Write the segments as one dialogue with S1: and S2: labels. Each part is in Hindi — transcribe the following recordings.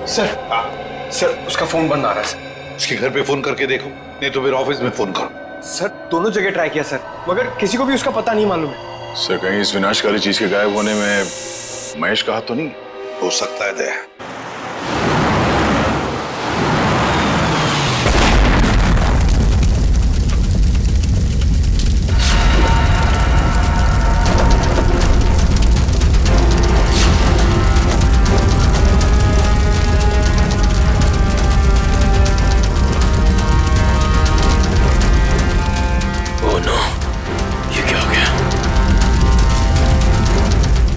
S1: सर सर उसका फोन बंद आ रहा है सर।
S2: उसके घर पे फोन करके देखो, नहीं तो फिर ऑफिस में फोन करो।
S1: सर दोनों जगह ट्राई किया सर, मगर किसी को भी उसका पता नहीं मालूम है।
S3: सर कहीं इस विनाशकारी चीज के गायब होने में महेश का हाथ तो नहीं?
S2: हो सकता है दया।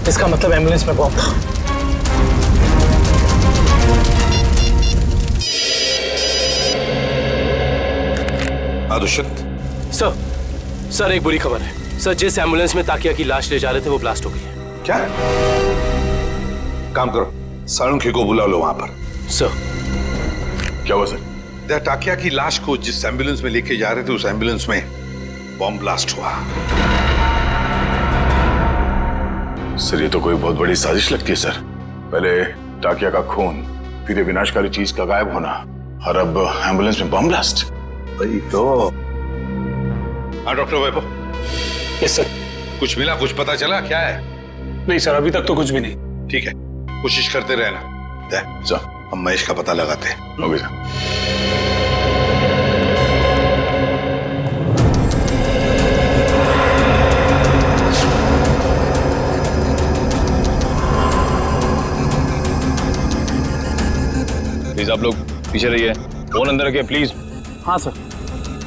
S4: इसका मतलब एम्बुलेंस में बॉम्ब था।
S2: दुष्यंत
S5: सर एक बुरी खबर है सर। जिस एम्बुलेंस में ताकिया की लाश ले जा रहे थे वो ब्लास्ट हो गई है।
S2: क्या? काम करो, साळुंखे को बुला लो वहां पर।
S5: सर
S3: क्या हुआ सर?
S2: टाकिया की लाश को जिस एम्बुलेंस में लेके जा रहे थे उस एम्बुलेंस में बॉम्ब ब्लास्ट हुआ।
S3: सर ये तो कोई बहुत बड़ी साजिश लगती है सर। पहले टाकिया का खून, फिर ये विनाशकारी चीज का गायब होना, और अब एम्बुलेंस में बम ब्लास्ट।
S2: वही तो। हाँ डॉक्टर वैभव।
S4: Yes sir.
S2: कुछ मिला, कुछ पता चला क्या है?
S4: नहीं सर, अभी तक तो कुछ भी नहीं।
S2: ठीक है, कोशिश करते रहना।
S3: सर
S2: हम महेश का पता लगाते हैं।
S3: Okay sir.
S6: प्लीज आप लोग पीछे रहिए, फोन अंदर रखिए प्लीज।
S4: हाँ सर,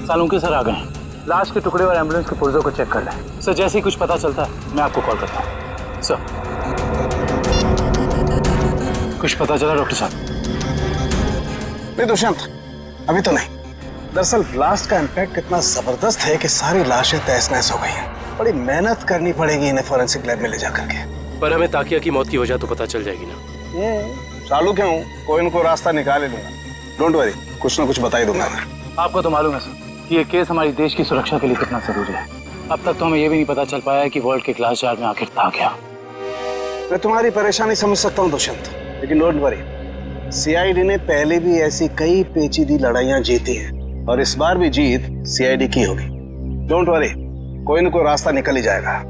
S4: सालुंके सर आ गए हैं। लाश के टुकड़े और एम्बुलेंस के पुर्जों को चेक कर लें सर। जैसे ही कुछ पता चलता है मैं आपको कॉल करता हूँ सर। कुछ पता चला डॉक्टर साहब?
S7: नहीं दुष्यंत, अभी तो नहीं। दरअसल ब्लास्ट का इम्पैक्ट इतना जबरदस्त है कि सारी लाशें तहस नहस हो गई हैं। बड़ी मेहनत करनी पड़ेगी इन्हें फोरेंसिक लैब में ले जाकर के।
S5: पर हमें ताकिया की मौत की वजह तो पता चल जाएगी ना।
S7: चालू क्यों? कोई न कोई रास्ता निकाल ही लूंगा। डोंट वरी, कुछ ना कुछ बता ही दूंगा मैं।
S4: आपको तो मालूम है सर कि ये केस हमारी देश की सुरक्षा के लिए कितना जरूरी है। अब तक तो हमें ये भी नहीं पता चल पाया कि वर्ल्ड के ग्लास जार में आखिर था क्या।
S7: मैं तुम्हारी परेशानी समझ सकता हूँ दुष्यंत, लेकिन डोंट वरी, सीआईडी ने पहले भी ऐसी कई पेचीदी लड़ाइयां जीती हैं और इस बार भी जीत सीआईडी की होगी। डोंट वरी, कोई न कोई रास्ता निकल ही जाएगा।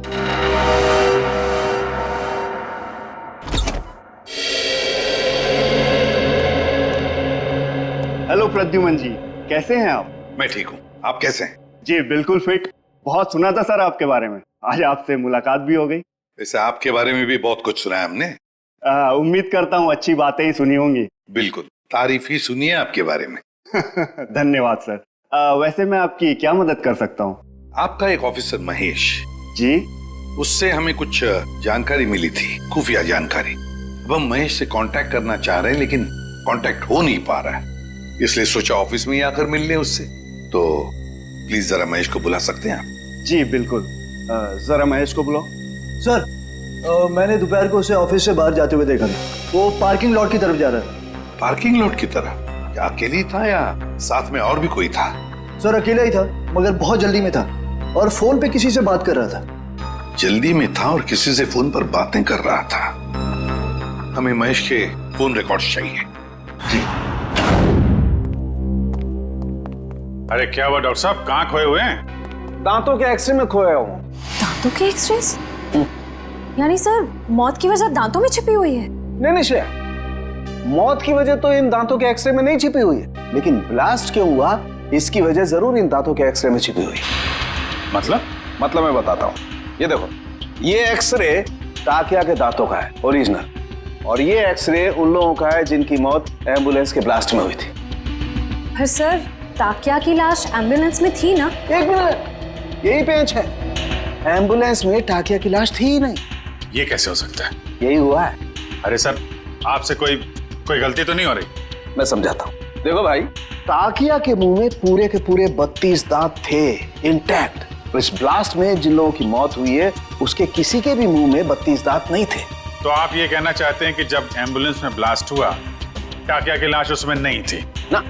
S8: हेलो प्रद्युमन जी, कैसे हैं आप?
S2: मैं ठीक हूँ, आप कैसे हैं?
S8: जी बिल्कुल फिट। बहुत सुना था सर आपके बारे में, आज आपसे मुलाकात भी हो गई।
S2: वैसे आपके बारे में भी बहुत कुछ सुना है हमने।
S8: उम्मीद करता हूँ अच्छी बातें ही सुनी होंगी।
S2: बिल्कुल, तारीफ ही सुनी है आपके बारे में।
S8: धन्यवाद सर। वैसे मैं आपकी क्या मदद कर सकता हूँ?
S2: आपका एक ऑफिसर महेश
S8: जी,
S2: उससे हमें कुछ जानकारी मिली थी, खुफिया जानकारी। अब हम महेश से कांटेक्ट करना चाह रहे हैं लेकिन कांटेक्ट हो नहीं पा रहा है, इसलिए सोचा ऑफिस में ही आकर मिल लें उससे। तो प्लीज जरा महेश को बुला सकते हैं आप?
S8: जी बिल्कुल, जरा महेश को बुलाओ।
S9: सर मैंने दोपहर को उसे ऑफिस से बाहर जाते हुए देखा था। वो पार्किंग लॉट की तरफ जा रहा था।
S2: पार्किंग लॉट की तरफ? क्या अकेले ही था या साथ में और भी कोई था?
S9: सर अकेला ही था, मगर बहुत जल्दी में था और फोन पे किसी से बात कर रहा था।
S2: जल्दी में था और किसी से फोन पर बातें कर रहा था। हमें महेश के फोन रिकॉर्ड्स चाहिए। जी।
S3: अरे क्या हुआ डॉक्टर साहब, कहाँ खोए हुए हैं?
S7: दांतों के एक्सरे में खोया हूँ।
S10: दांतों के एक्सरेस? यानी सर मौत की वजह दांतों में छिपी हुई है?
S7: नहीं श्रेया, मौत की वजह तो इन दांतों के एक्सरे में नहीं छिपी हुई है, लेकिन ब्लास्ट क्यों हुआ इसकी वजह जरूर इन दांतों के एक्सरे में छिपी हुई है। मतलब मैं बताता हूँ। ये देखो, ये एक्सरे टाकिया के दांतों का है ओरिजिनल, और ये एक्सरे उन लोगों का है जिनकी मौत एम्बुलेंस के ब्लास्ट में हुई थी।
S10: पर सर ताकिया की लाश एम्बुलेंस में थी ना?
S7: एक मिनट, यही पेंच है। एम्बुलेंस में टाकिया की लाश थी ही नहीं।
S3: ये कैसे हो सकता है?
S7: यही हुआ है।
S3: अरे सर, आपसे कोई गलती तो नहीं हो रही?
S7: मैं समझाता हूँ। देखो भाई, टाकिया के मुंह में पूरे के पूरे 32 दांत थे इंटैक्ट। इस ब्लास्ट में जिन लोगों की मौत हुई है उसके किसी के भी मुंह में 32 दांत नहीं थे।
S3: तो आप ये कहना चाहते हैं कि जब एम्बुलेंस में ब्लास्ट हुआ टाकिया की लाश उसमें नहीं थी?
S7: ना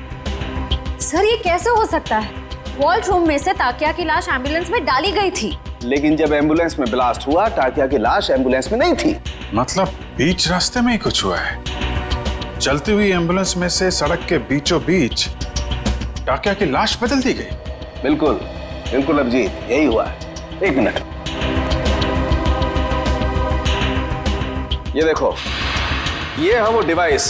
S10: सर, ये कैसे हो सकता है? वॉल्ट रूम में से ताकिया की लाश एम्बुलेंस में डाली गई थी,
S7: लेकिन जब एम्बुलेंस में ब्लास्ट हुआ टाकिया की लाश एम्बुलेंस में नहीं थी।
S3: मतलब बीच रास्ते में ही कुछ हुआ है? चलती हुई एम्बुलेंस में से सड़क के बीचों बीच टाकिया की लाश बदल दी गई।
S7: बिल्कुल बिल्कुल अभिजीत, यही हुआ है। एक मिनट, ये देखो, ये है वो डिवाइस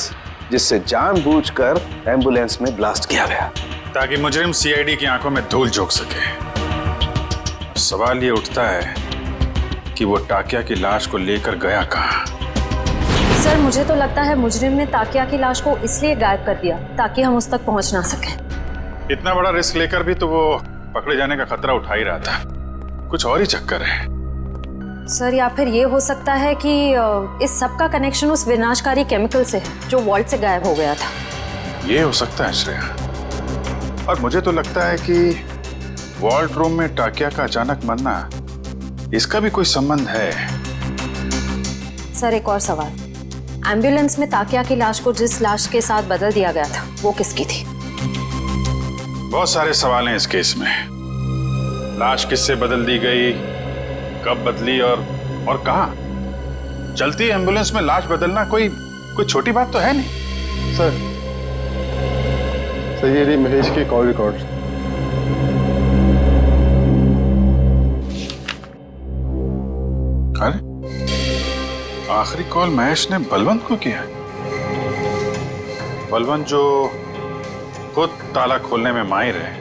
S7: जिससे जानबूझकर एम्बुलेंस में ब्लास्ट किया गया,
S3: ताकि मुजरिम सीआईडी की आंखों में धूल झोंक सके। सवाल ये उठता है कि वो टाकिया की लाश को लेकर गया कहां?
S10: सर मुझे तो लगता है मुजरिम ने ताकिया की लाश को इसलिए गायब कर दिया ताकि हम उस तक पहुंच ना सकें।
S3: इतना बड़ा रिस्क लेकर भी तो वो पकड़े जाने का खतरा उठा ही रहा था। कुछ और ही चक्कर है।
S10: सर या फिर ये हो सकता है कि इस सब का कनेक्शन उस विनाशकारी केमिकल से जो वॉल्ट से गायब हो गया था।
S3: ये हो सकता है श्रेया, और मुझे तो लगता है कि वॉल्ट रूम में टाकिया का अचानक मरना, इसका भी कोई संबंध है।
S10: सर एक और सवाल, एम्बुलेंस में ताकिया की लाश को जिस लाश के साथ बदल दिया गया था वो किसकी थी?
S3: बहुत सारे सवाल हैं इस केस में। लाश किससे बदल दी गई, कब बदली और कहां? चलती एम्बुलेंस में लाश बदलना कोई छोटी बात तो है नहीं।
S1: सर ये रही महेश के कॉल रिकॉर्ड।
S3: अरे आखिरी कॉल महेश ने बलवंत को किया। बलवंत जो खुद ताला खोलने में माहिर है,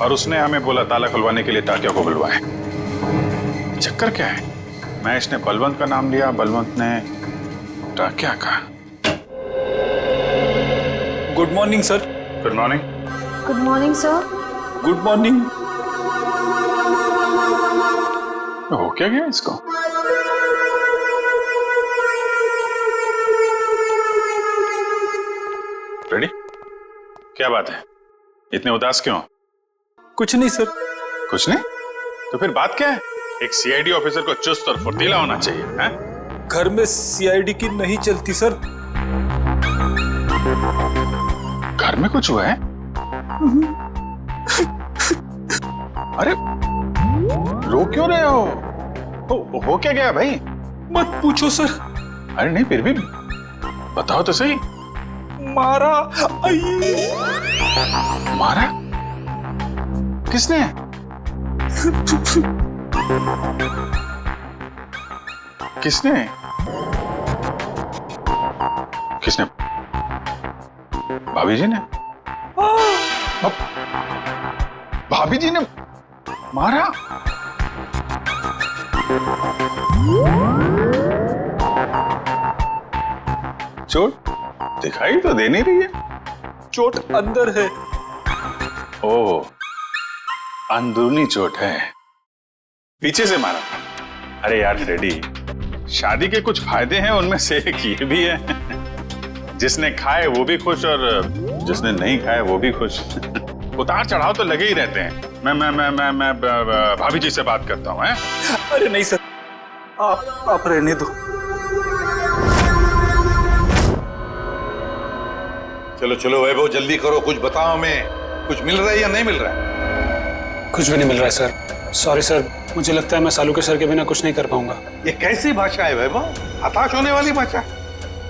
S3: और उसने हमें बोला ताला खुलवाने के लिए टाकिया को बुलवाएं। चक्कर क्या है? महेश ने बलवंत का नाम लिया, बलवंत ने टाकिया का।
S6: Good morning sir.
S3: Good morning.
S10: Good morning sir.
S6: Good morning.
S3: हो क्या गया इसको? रेडी? क्या बात है, इतने उदास क्यों?
S6: कुछ नहीं सर।
S3: कुछ नहीं? तो फिर बात क्या है? एक सीआईडी ऑफिसर को चुस्त और फुर्तीला होना चाहिए, हैं?
S6: घर में सीआईडी की नहीं चलती सर।
S3: घर में कुछ हुआ है? अरे रो क्यों रहे हो? हो क्या गया भाई?
S6: मत पूछो सर।
S3: अरे नहीं, फिर भी बताओ तो सही।
S6: मारा।
S3: मारा? किसने? किसने? किसने? भाभी जी ने? भाभी जी ने मारा? चोट दिखाई तो दे नहीं रही है।
S6: चोट अंदर है।
S3: ओह, अंदरूनी चोट है, पीछे से मारा। अरे यार रेडी, शादी के कुछ फायदे हैं, उनमें से एक ये भी है, जिसने खाए वो भी खुश और जिसने नहीं खाए वो भी खुश। उतार चढ़ाव तो लगे ही रहते हैं। मैं भाभी जी से बात करता हूँ।
S6: अरे नहीं सर, आप रहने दो।
S2: चलो चलो वैभव, जल्दी करो, कुछ बताओ हमें। कुछ मिल रहा है या नहीं मिल रहा है?
S4: कुछ भी नहीं मिल रहा है सर। सॉरी सर, मुझे लगता है मैं सालुके सर के बिना कुछ नहीं कर पाऊंगा।
S2: ये कैसी भाषा है वैभव? हताश होने वाली भाषा।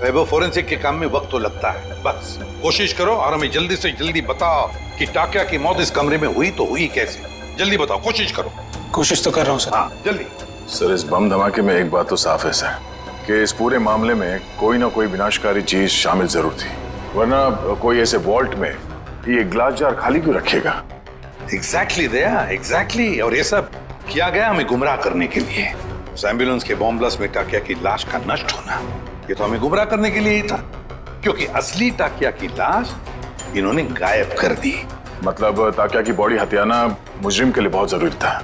S2: वैभव, फोरेंसिक के काम में वक्त तो लगता है, बस कोशिश करो और हमें जल्दी से जल्दी बताओ कि टाकिया की मौत इस कमरे में हुई तो हुई कैसे। जल्दी बताओ, कोशिश करो।
S4: कोशिश तो कर रहा हूँ सर।
S2: हाँ जल्दी।
S3: सर, इस बम धमाके में एक बात तो साफ है सर, कि इस पूरे मामले में कोई ना कोई विनाशकारी चीज शामिल जरूर थी, वरना कोई ऐसे वॉल्ट में ये ग्लास जार खाली क्यों रखेगा?
S2: एग्जैक्टली दया, एग्जैक्टली। और ये सब किया गया हमें गुमराह करने के लिए। उस एम्बुलेंस के बॉम्ब ब्लास्ट में टाकिया की लाश का नष्ट होना, ये तो हमें गुमराह करने के लिए ही था, क्योंकि असली टाकिया की लाश इन्होंने गायब कर दी।
S3: मतलब टाकिया की बॉडी हथियाना मुजरिम के लिए बहुत जरूरी था,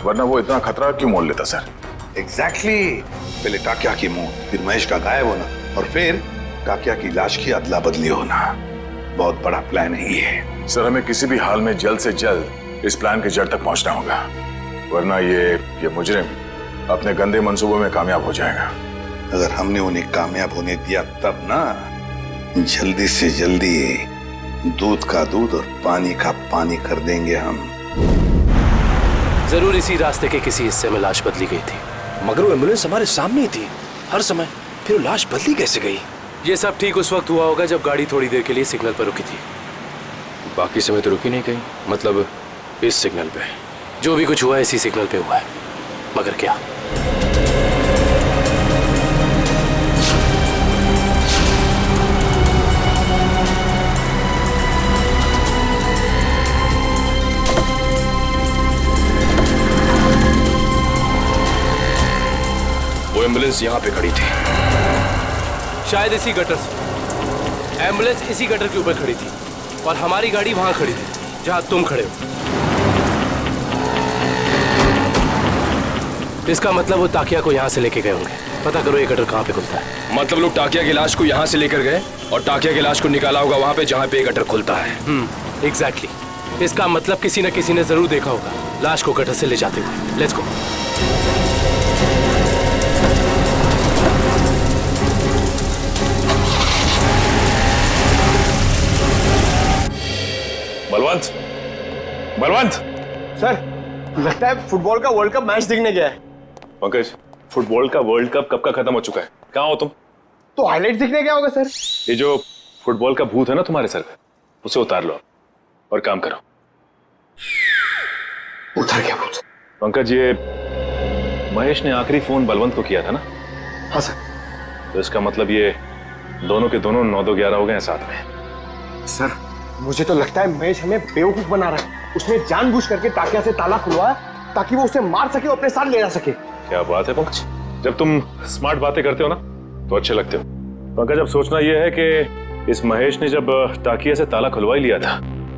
S3: वरना वो इतना खतरा क्यों मोल लेता सर?
S2: एग्जैक्टली। पहले टाकिया की मौत, फिर महेश का गायब होना, और फिर टाकिया की लाश की अदला बदली होना। बहुत बड़ा प्लान है ये।
S3: सर, हमें किसी भी हाल में जल्द से जल्द इस प्लान की जड़ तक पहुंचना होगा, वरना ये मुजरिम अपने गंदे मंसूबों में कामयाब हो जाएगा।
S2: अगर हमने उन्हें कामयाब होने दिया तब ना, जल्दी से जल्दी दूध का दूध और पानी का पानी कर देंगे हम।
S5: जरूर इसी रास्ते के किसी हिस्से में लाश बदली गई थी।
S11: मगर वो एम्बुलेंस हमारे सामने ही थी हर समय, फिर वो लाश बदली कैसे गई?
S5: ये सब ठीक उस वक्त हुआ होगा जब गाड़ी थोड़ी देर के लिए सिग्नल पर रुकी थी। बाकी समय तो रुकी नहीं कहीं, मतलब इस सिग्नल पे। जो भी कुछ हुआ है इसी सिग्नल पे हुआ है। मगर क्या?
S6: वो एम्बुलेंस यहाँ पे खड़ी थी,
S5: शायद इसी गटर से। एम्बुलेंस इसी गटर के ऊपर खड़ी थी और हमारी गाड़ी वहां खड़ी थी जहां तुम खड़े हो। इसका मतलब वो ताकिया को यहाँ से लेके गए होंगे। पता करो ये गटर कहाँ पे खुलता है।
S6: मतलब लोग टाकिया की लाश को यहाँ से लेकर गए और टाकिया की लाश को निकाला होगा वहां पे जहाँ पे गटर खुलता है।
S5: एग्जैक्टली। इसका मतलब किसी न किसी ने जरूर देखा होगा लाश को गटर से ले जाते हुए। Let's go.
S6: Balwant, Balwant.
S1: Sir लगता है फुटबॉल का वर्ल्ड कप मैच देखने गया है।
S6: पंकज, फुटबॉल का वर्ल्ड कप कब का खत्म हो चुका है? कहाँ हो तुम?
S1: तो हाईलाइट देखने गया होगा सर।
S6: ये जो फुटबॉल का भूत है ना तुम्हारे सर पे, उसे उतार लो और काम करो।
S1: उतार गया भूत?
S6: पंकज, ये महेश ने आखिरी फोन बलवंत को किया था ना?
S1: हाँ सर।
S6: तो इसका मतलब ये दोनों के दोनों 9-2-11 हो गए हैं साथ में।
S1: सर मुझे तो लगता है महेश हमें बेवकूफ बना रहा है। उसने जानबूझ करके टाकिया से ताला खुलवाया ताकि वो उसे मार सके और अपने साथ ले जा सके।
S6: क्या बात है पंकज, जब तुम स्मार्ट बातें करते हो ना तो अच्छे लगते हो। पंकज, अब सोचना यह है कि इस महेश ने जब टाकिया से ताला खुलवा ही लिया था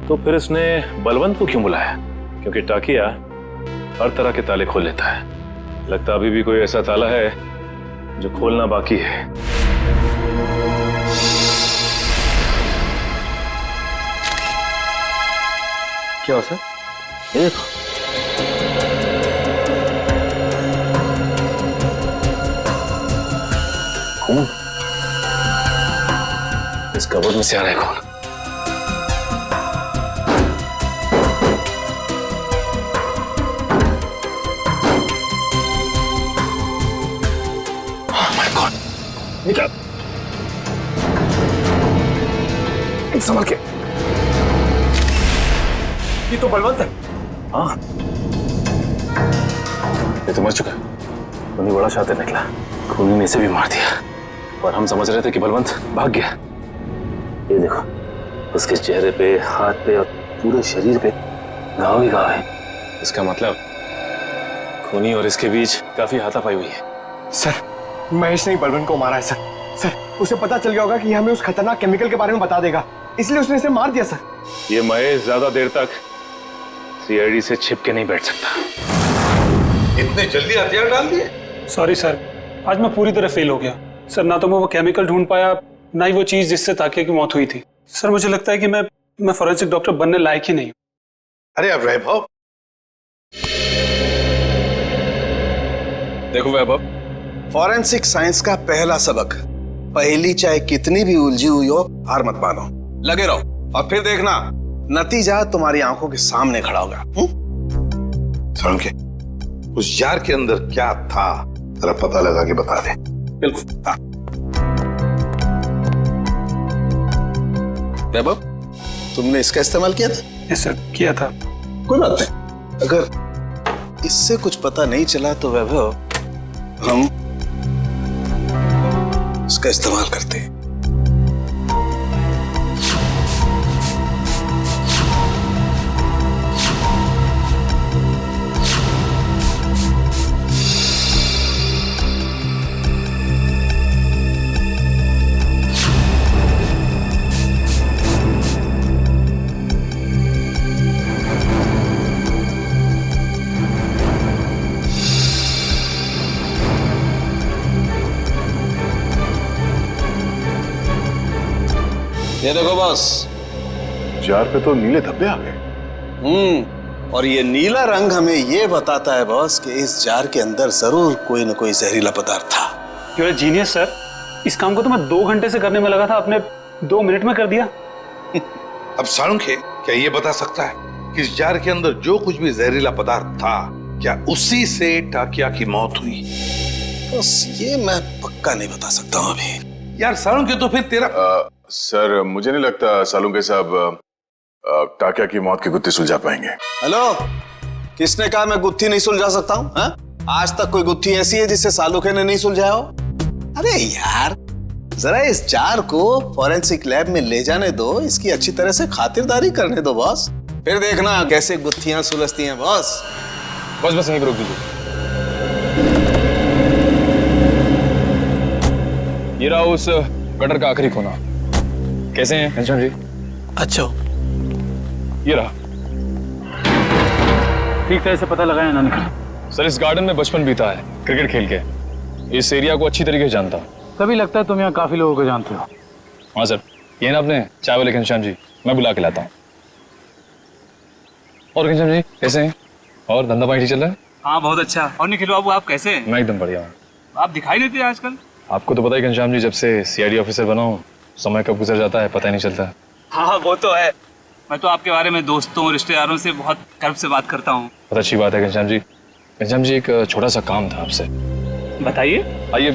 S6: तो फिर इसने बलवंत को क्यों बुलाया? क्योंकि टाकिया हर तरह के ताले खोल लेता है। लगता अभी भी कोई ऐसा ताला है जो खोलना बाकी है।
S1: क्या हो सर?
S6: ये देखो, खून इस कबर्ड में से आ रहा है। खून निकल, संभल के।
S5: ये तो बलवंत है।
S6: हाँ, ये तो मर चुका। उन्हें बड़ा शातिर निकला, खूनी ने इसे भी मार दिया और हम समझ रहे थे कि बलवंत भाग गया। ये देखो, उसके चेहरे पे, हाथ पे और पूरे शरीर पे घाव ही घाव है। इसका मतलब खूनी और इसके बीच काफी हाथापाई हुई है।
S1: सर महेश ने बलवंत को मारा है सर। सर उसे पता चल गया होगा कि हमें उस खतरनाक केमिकल के बारे में बता देगा, इसलिए उसने इसे मार दिया सर।
S6: ये महेश ज्यादा देर तक सीआईडी से छिप के नहीं बैठ सकता।
S2: इतने जल्दी हथियार डाल दिए?
S11: सॉरी सर, आज मैं पूरी तरह फेल हो गया सर। ना तो मैं वो केमिकल ढूंढ पाया, ना ही वो चीज जिससे ताकिया की मौत हुई थी। सर मुझे लगता है कि मैं फॉरेंसिक डॉक्टर बनने लायक ही नहीं।
S2: अरे अब वैभव,
S6: देखो वैभव,
S7: फॉरेंसिक साइंस का पहला सबक, पहली चाहे कितनी भी उलझी हुई हो हार मत मानो, लगे रहो और फिर देखना नतीजा तुम्हारी आंखों के सामने खड़ा होगा।
S2: सड़के, उस जार के अंदर क्या था जरा पता लगा के बता दे।
S6: बिल्कुल।
S7: हाँ। वैभव, तुमने इसका इस्तेमाल किया था?
S11: यस सर, किया था।
S7: कोई बात नहीं, अगर इससे कुछ पता नहीं चला तो वैभव हम इसका इस्तेमाल करते हैं। ये देखो बॉस,
S6: जार पे तो नीले धब्बे आ गए।
S7: और ये नीला रंग हमें ये बताता है बॉस कि इस जार के अंदर जरूर कोई न कोई जहरीला पदार्थ था।
S11: You are genius sir. इस काम को तो मैं 2 घंटे से करने में लगा था, आपने 2 मिनट में कर दिया।
S2: अब साळुंखे क्या ये बता सकता है कि इस जार के अंदर जो कुछ भी जहरीला पदार्थ था क्या उसी से टाकिया की मौत हुई?
S7: बस ये मैं पक्का नहीं बता सकता हूं अभी।
S2: यार सालुंके के तो फिर तेरा
S6: सर मुझे नहीं लगता सालुंके साहब टाकिया की मौत की गुत्थी सुलझा पाएंगे।
S7: हेलो, किसने कहा मैं गुत्थी नहीं सुलझा सकता हूँ? आज तक कोई गुत्थी ऐसी है जिसे सालुके ने नहीं सुलझाया हो? अरे यार, जरा इस जार को फॉरेंसिक लैब में ले जाने दो, इसकी अच्छी तरह से खातिरदारी करने दो बॉस, फिर देखना कैसे गुत्थियां सुलझती हैं बॉस।
S5: बस यहीं पर रोक दीजिए। ये रहा उस गटर का आखिरी कोना। कैसे हैं घनश्याम जी?
S11: अच्छा,
S5: ये रहा।
S4: ठीक तरह से पता लगाया ना निकल।
S5: सर इस गार्डन में बचपन बीता है क्रिकेट खेल के। इस एरिया को अच्छी तरीके से जानता हूँ।
S4: तभी लगता है तुम यहाँ काफी लोगों को जानते हो।
S5: हाँ सर, ये ना अपने चाय वाले घनश्याम जी, मैं बुला के लाता हूँ। और घनश्याम जी कैसे हैं? और धंधा पानी ठीक चल रहा है?
S11: हाँ बहुत अच्छा। और निखिल बाबू आप कैसे हैं?
S5: मैं एकदम बढ़िया हूँ।
S11: आप दिखाई नहीं देते आजकल।
S5: आपको तो पता ही घनश्याम जी, जब से सीआईडी ऑफिसर बना हूँ समय कब गुजर जाता है पता ही नहीं चलता।
S11: हाँ वो तो है। मैं तो आपके बारे में दोस्तों रिश्तेदारों से बहुत गर्व से बात करता हूँ।
S5: बहुत अच्छी बात है घनश्याम जी। घनश्याम जी एक छोटा सा काम था आपसे।
S11: बताइए।
S5: आइए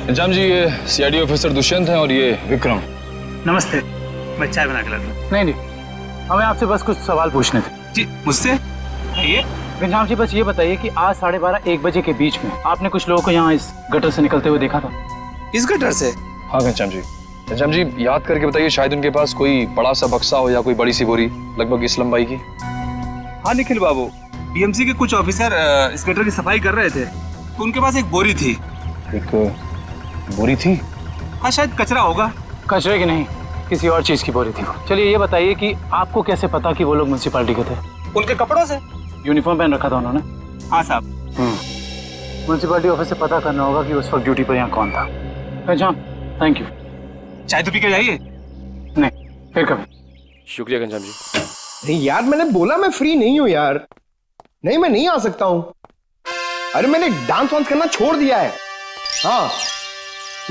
S5: घनश्याम जी, ये सीआईडी ऑफिसर दुष्यंत हैं और ये विक्रम।
S11: नमस्ते, मैं चाय बना के लाता हूँ।
S4: नहीं, हमें आपसे बस कुछ सवाल पूछने थे।
S11: जी मुझसे?
S4: घनश्याम जी बस ये बताइए कि आज 12:30-1 बजे के बीच में आपने कुछ लोगों को यहाँ इस गटर से निकलते हुए देखा था?
S11: इस गटर से?
S5: हाँ घनश्याम जी। घनश्याम जी याद करके बताइए, शायद उनके पास कोई बड़ा सा बक्सा हो या कोई बड़ी सी बोरी लगभग इस लंबाई की।
S11: हाँ निखिल बाबू, बीएमसी के कुछ ऑफिसर इस गटर की सफाई कर रहे थे तो उनके पास एक बोरी थी।
S5: एक बोरी थी?
S11: हाँ शायद कचरा होगा।
S4: कचरे की नहीं, किसी और चीज की बोरी थी वो। चलिए ये बताइए कि आपको कैसे पता कि वो लोग म्युनिसिपैलिटी के थे?
S11: उनके कपड़ों से।
S4: यूनिफॉर्म पहन रखा था उन्होंने?
S11: हाँ साहब।
S4: म्युनिसिपैलिटी ऑफिस से पता करना होगा कि उस वक्त ड्यूटी पर यहाँ कौन था। Ghanshyam thank you.
S11: चाय तो पी के जाइए।
S4: नहीं, फिर कभी।
S5: शुक्रिया घनश्याम जी।
S1: नहीं यार, मैंने बोला मैं फ्री नहीं हूं यार। नहीं, मैं नहीं आ सकता हूं। अरे मैंने डांस वांस करना छोड़ दिया है। हाँ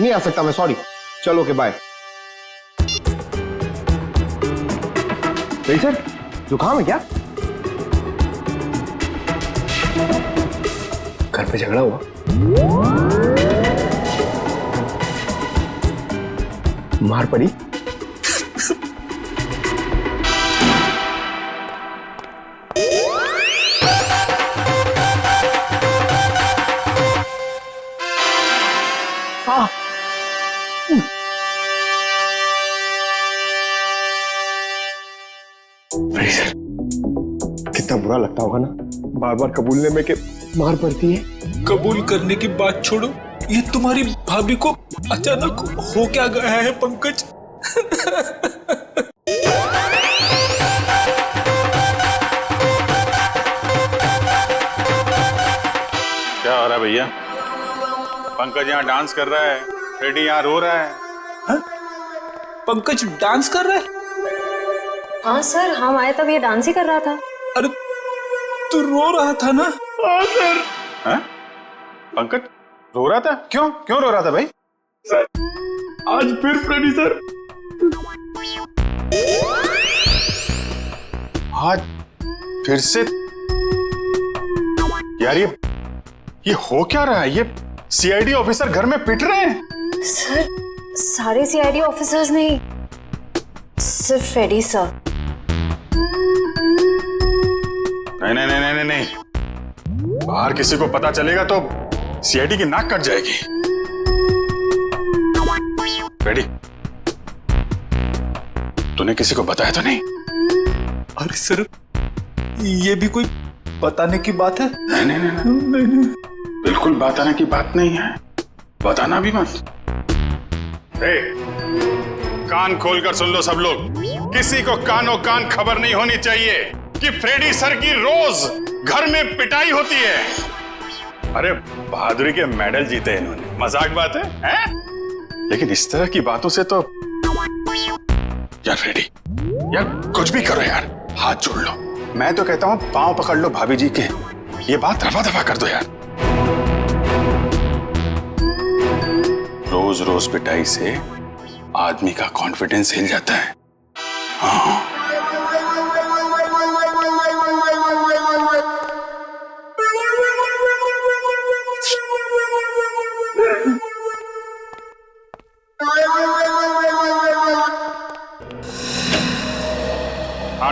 S1: नहीं आ सकता मैं, सॉरी। चलो ओके बाय। सर जुकाम है क्या? घर पे झगड़ा हुआ? मार पड़ी? सर कितना बुरा लगता होगा ना बार बार कबूलने में कि मार पड़ती है।
S11: कबूल करने की बात छोड़ो, ये तुम्हारी भाभी को अचानक हो क्या गया है पंकज?
S3: क्या हो रहा है भैया? पंकज यहाँ डांस कर रहा है, फ्रेडी यहाँ रो रहा है।
S11: हा? पंकज डांस कर रहा है?
S10: हाँ सर, हम आए तब ये डांस ही कर रहा था।
S11: अरे तू रो रहा था ना?
S3: हाँ सर। हाँ? पंकज रो रहा था? क्यों क्यों रो रहा था भाई?
S1: सर आज फिर फ्रेडी सर।
S3: आज फिर से? यार ये हो क्या रहा है? ये सीआईडी ऑफिसर घर में पिट रहे हैं।
S10: सर सारे सीआईडी ऑफिसर्स नहीं, सिर्फ फ्रेडी सर।
S3: नहीं नहीं नहीं नहीं नहीं, बाहर किसी को पता चलेगा तो सीआईडी की नाक कट जाएगी। फ्रेडी, तूने किसी को बताया तो नहीं?
S11: अरे सर ये भी कोई बताने की बात है?
S3: नहीं नहीं नहीं, नहीं, नहीं। बिल्कुल बताने की बात नहीं है, बताना भी मत। कान खोलकर सुन लो सब लोग, किसी को कानों कान खबर नहीं होनी चाहिए कि फ्रेडी सर की रोज घर में पिटाई होती है। अरे बहादुरी के मेडल जीते इन्होंने, मजाक बात है, हैं? लेकिन इस तरह की बातों से तो यार फ्रेडी, यार कुछ भी करो यार, हाथ जोड़ लो। मैं तो कहता हूं पांव पकड़ लो भाभी जी के, ये बात रफा दफा कर दो यार। रोज रोज पिटाई से आदमी का कॉन्फिडेंस हिल जाता है। हाँ।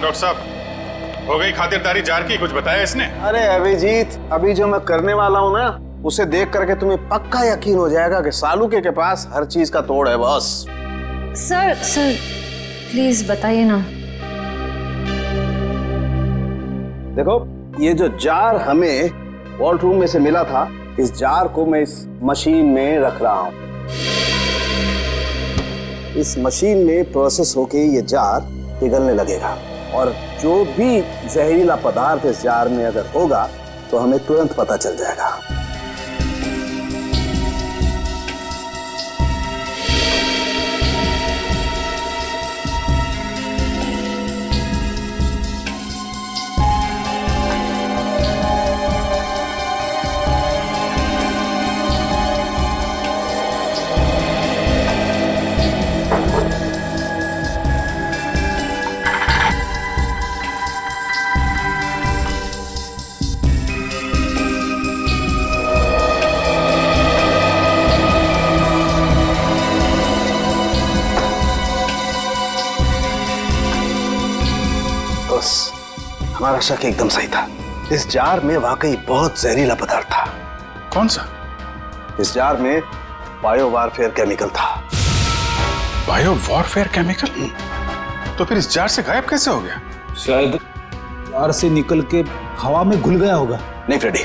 S3: हाँ डॉक्टर साहब, हो गई खातिरदारी जार की, कुछ बताया इसने?
S7: अरे अभिजीत, अभी जो मैं करने वाला हूँ ना, उसे देख करके तुम्हें पक्का यकीन हो जाएगा कि सालुके के पास हर चीज का तोड़ है बॉस।
S10: सर प्लीज बताइए ना।
S7: देखो, ये जो जार हमें वॉल्ट रूम में से मिला था, इस जार को मैं इस मशीन में रख रहा हूं। इस मशीन में प्रोसेस होके ये जार पिघलने लगेगा और जो भी जहरीला पदार्थ इस जार में अगर होगा तो हमें तुरंत पता चल जाएगा। हमारा शक एकदम सही था। इस जार में वाकई बहुत जहरीला पदार्थ था।
S3: कौन सा?
S7: इस जार में बायो वारफेयर केमिकल था।
S3: Bio warfare chemical? तो फिर इस जार से गायब कैसे हो गया?
S9: शायद जार से निकल के हवा में घुल गया होगा।
S7: नहीं फ्रेडी,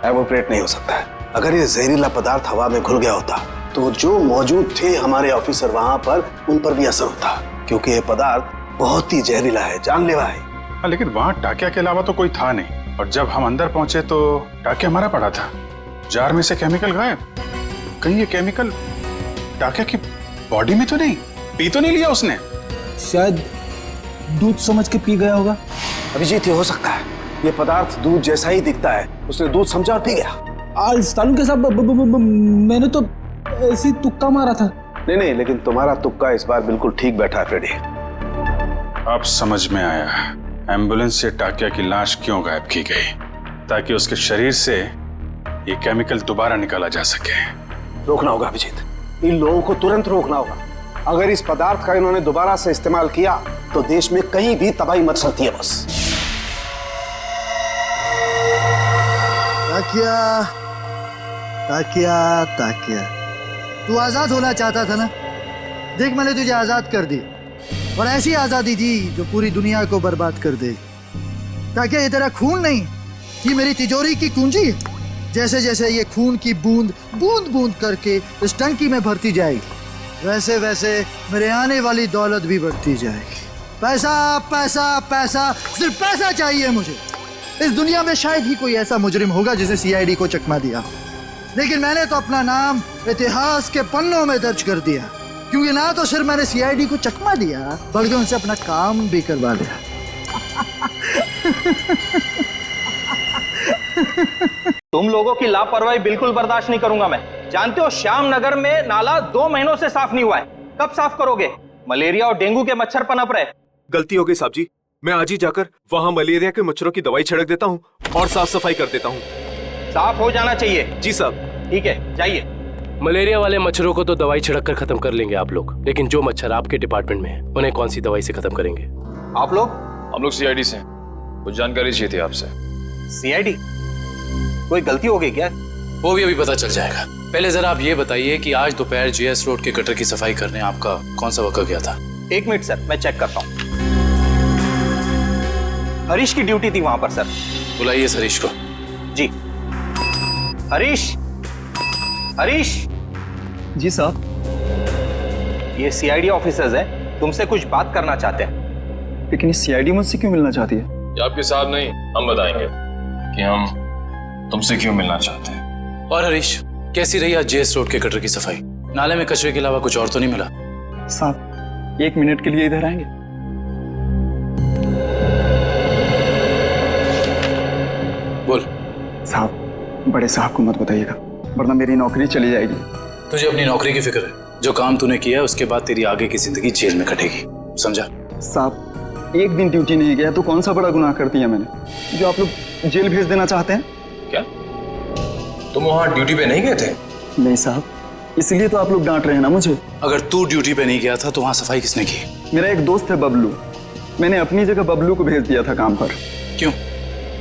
S7: एवोपरेट नहीं हो सकता है। अगर ये जहरीला पदार्थ हवा में घुल गया होता तो जो मौजूद थे हमारे ऑफिसर वहां पर, उन पर भी असर होता, क्योंकि ये पदार्थ बहुत ही जहरीला है, जानलेवा है।
S3: लेकिन वहां टाकिया के अलावा तो कोई था नहीं, और जब हम अंदर पहुंचे तो टाकिया मरा पड़ा था। जार में से केमिकल गायब। कहीं ये केमिकल टाकिया की बॉडी में तो नहीं, पी तो नहीं लिया उसने?
S9: शायद दूध समझ के पी गया होगा।
S7: अभिजीत, ये हो सकता है। ये पदार्थ दूध जैसा ही दिखता है, उसने दूध समझा और पी गया।
S9: सालू के साहब, मैंने तो ऐसी तुक्का मारा था।
S7: नहीं, लेकिन तुम्हारा तुक्का इस बार बिल्कुल ठीक बैठा है फ्रेडी।
S3: अब समझ में आया एम्बुलेंस से टाकिया की लाश क्यों गायब की गई, ताकि उसके शरीर से ये केमिकल दोबारा निकाला जा सके।
S7: रोकना होगा अभिजीत, इन लोगों को तुरंत रोकना होगा। अगर इस पदार्थ का इन्होंने दोबारा से इस्तेमाल किया तो देश में कहीं भी तबाही मच सकती है। बस
S9: ताकिया, तू आजाद होना चाहता था ना? देख, मैंने तुझे आजाद कर दी, और ऐसी आजादी दी जो पूरी दुनिया को बर्बाद कर दे। ताकि ये तेरा खून नहीं, ये मेरी तिजोरी की कुंजी है। जैसे जैसे ये खून की बूंद बूंद करके इस टंकी में भरती जाएगी, वैसे वैसे मेरे आने वाली दौलत भी बढ़ती जाएगी। पैसा पैसा पैसा, सिर्फ पैसा चाहिए मुझे। इस दुनिया में शायद ही कोई ऐसा मुजरिम होगा जिसे सीआईडी को चकमा दिया, लेकिन मैंने तो अपना नाम इतिहास के पन्नों में दर्ज कर दिया, क्योंकि ना तो सिर्फ मैंने सीआईडी को चकमा दिया, बल्कि उनसे अपना काम भी करवा लिया।
S12: तुम लोगों की लापरवाही बिल्कुल बर्दाश्त नहीं करूंगा मैं। जानते हो, श्याम नगर में नाला 2 महीनों से साफ नहीं हुआ है। कब साफ करोगे? मलेरिया और डेंगू के मच्छर पनप रहे।
S13: गलती हो गई साहब जी, मैं आज ही जाकर वहाँ मलेरिया के मच्छरों की दवाई छिड़क देता हूँ और साफ सफाई कर देता हूँ।
S12: साफ हो जाना चाहिए।
S13: जी साहब।
S12: ठीक है, जाइए।
S5: मलेरिया वाले मच्छरों को तो दवाई छिड़क कर खत्म कर लेंगे आप लोग, लेकिन जो मच्छर आपके डिपार्टमेंट में है उन्हें कौन सी दवाई से खत्म करेंगे?
S12: आप लोग?
S13: हम लोग सीआईडी से, कुछ जानकारी चाहिए थी आपसे।
S12: सीआईडी? कोई गलती हो गई क्या?
S5: वो भी अभी पता चल जाएगा। पहले जरा आप ये बताइए कि आज दोपहर जीएस रोड के गटर की सफाई करने आपका कौन सा वक्त गया था?
S12: 1 मिनट सर, मैं चेक करता हूँ। हरीश की ड्यूटी थी वहां पर सर।
S5: बुलाइए इस हरीश को।
S12: जी। हरीश, हरीश।
S9: जी साहब।
S12: ये सीआईडी ऑफिसर्स हैं, तुमसे कुछ बात करना चाहते हैं।
S9: लेकिन ये सीआईडी मुझसे क्यों मिलना चाहती है?
S13: ये आपके साहब नहीं, हम बताएंगे कि हम तुमसे क्यों मिलना चाहते हैं।
S5: और हरीश, कैसी रही आज जेएस रोड के गटर की सफाई? नाले में कचरे के अलावा कुछ और तो नहीं मिला?
S9: साहब, 1 मिनट के लिए इधर आएंगे?
S5: बोल।
S9: साहब, बड़े साहब को मत बताइएगा, वरना मेरी नौकरी चली जाएगी।
S5: तुझे अपनी नौकरी की फिक्र है? जो काम तूने किया है उसके बाद तेरी आगे की जिंदगी जेल में कटेगी, समझा?
S9: साहब, 1 दिन ड्यूटी नहीं गया तो कौन सा बड़ा गुनाह कर दिया मैंने जो आप लोग जेल भेज देना चाहते हैं?
S13: क्या तुम वहां ड्यूटी पे नहीं गए थे?
S9: नहीं साहब, इसलिए तो आप लोग डांट रहे हैं ना मुझे।
S5: अगर तू ड्यूटी पे नहीं गया था तो वहां सफाई किसने की?
S9: मेरा एक दोस्त है बबलू,
S8: मैंने अपनी जगह बबलू को भेज दिया था काम पर।
S12: क्यों?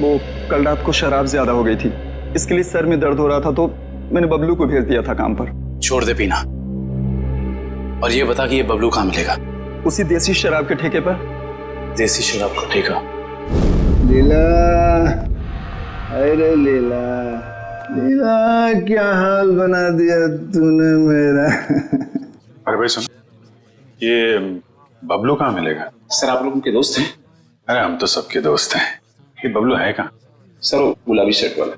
S8: वो कल रात को शराब ज्यादा हो गई थी, इसके लिए सर में दर्द हो रहा था, तो मैंने बबलू को भेज दिया था काम पर।
S4: छोड़ दे पीना और ये बता कि ये बबलू कहाँ मिलेगा?
S8: उसी देसी शराब के ठेके पर।
S4: देसी शराब का ठेका?
S7: लीला, अरे लीला, लीला क्या हाल बना दिया तूने मेरा।
S3: अरे भाई सुन, ये बबलू कहाँ मिलेगा?
S4: सर आप लोग उनके दोस्त हैं?
S3: अरे हम तो सबके दोस्त हैं। ये बबलू है कहाँ?
S4: सर वो गुलाबी शर्ट वाला।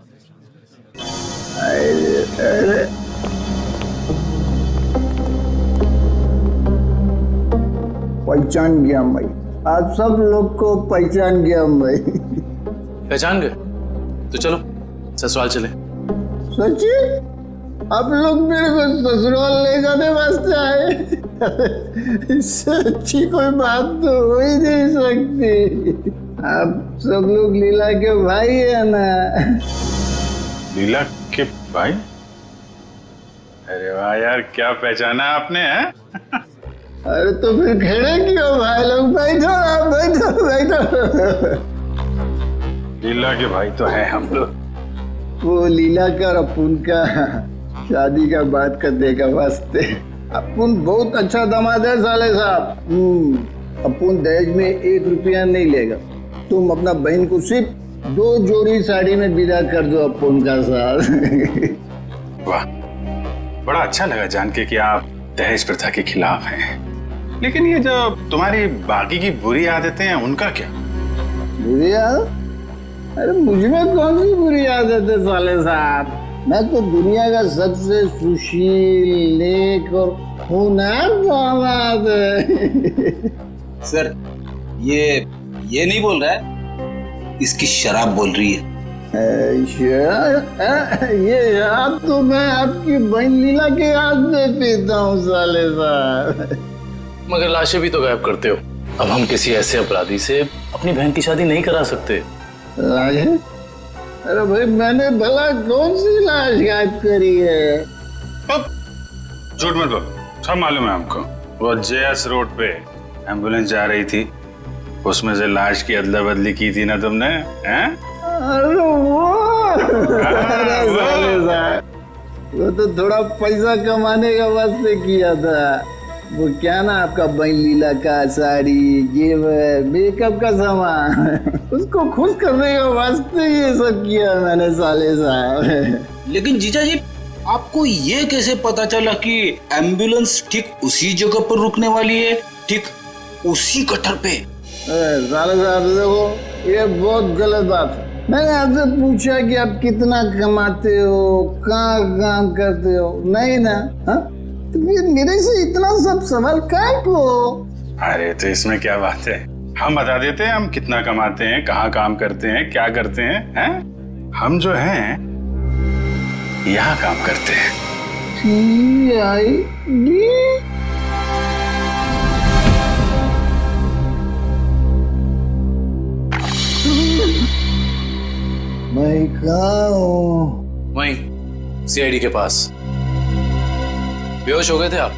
S7: अरे पहचान गया मैं, आप सब लोग को पहचान गया मैं।
S4: पहचान गए? तो चलो ससुराल चले।
S7: सच्ची? आप लोग मेरे को ससुराल ले जाने वास्ते आए? इससे अच्छी कोई बात तो हो ही नहीं सकती। आप सब लोग लीला के भाई है ना?
S3: लीला के भाई? अरे वाह यार, क्या पहचाना आपने है?
S7: अरे तो फिर खड़े क्यों भाई लोग? बैठो आप, बैठो बैठो।
S3: लीला के भाई तो है हम लोग।
S7: वो लीला का और अपुन का शादी का बात करने का वास्ते। अपुन बहुत अच्छा दामाद है साले साहब। अपुन दहेज में 1 रुपया नहीं लेगा। तुम अपना बहन को सिर्फ 2 जोड़ी साड़ी में विदा कर दो अपुन का साथ।
S3: वाह, बड़ा अच्छा लगा जान के कि आप दहेज प्रथा के खिलाफ हैं। लेकिन ये जो तुम्हारी बाकी की बुरी आदतें हैं उनका क्या?
S7: बुरी आदत? अरे मुझमें कौन सी बुरी आदत है साले साहब? मैं तो दुनिया का सबसे सुशील, नेक और होनहार दामाद है।
S12: सर ये नहीं बोल रहा है, इसकी शराब बोल रही है।
S7: ये शराब तो मैं आपकी बहन लीला के हाथ में पीता हूँ साले साहब।
S4: मगर लाशें भी तो गायब करते हो। अब हम किसी ऐसे अपराधी से अपनी बहन की शादी नहीं करा सकते।
S7: लाशें? अरे भाई मैंने भला कौन सी लाश गायब करी है?
S3: अब झूठ मत बोल, सब मालूम है हमको। वो जेएस रोड पे एम्बुलेंस जा रही थी, उसमें से लाश की अदला बदली की थी ना तुमने, हैं?
S7: अरे वो तो थोड़ा पैसा कमाने का वास्ते किया था। वो क्या ना आपका बहन लीला का साड़ी, जेवर, मेकअप का सामान, उसको खुश करने का वास्ते ये सब किया मैंने साले साहब।
S12: लेकिन जीजा जी, आपको ये कैसे पता चला कि एम्बुलेंस ठीक उसी जगह पर रुकने वाली है, ठीक उसी गटर पे?
S7: साले साहब देखो, ये बहुत गलत बात है। मैंने आपसे पूछा कि आप कितना कमाते हो, कहाँ काम करते हो, नहीं ना? हा? तो फिर मेरे से इतना सब सवाल काहे को?
S3: अरे तो इसमें क्या बात है, हम बता देते हैं हम कितना कमाते हैं, कहाँ काम करते हैं, क्या करते हैं? हम जो हैं यहाँ काम करते हैं।
S7: मैं कहाँ हूँ?
S4: वहीं सीआईडी के पास। बेहोश हो गए थे आप?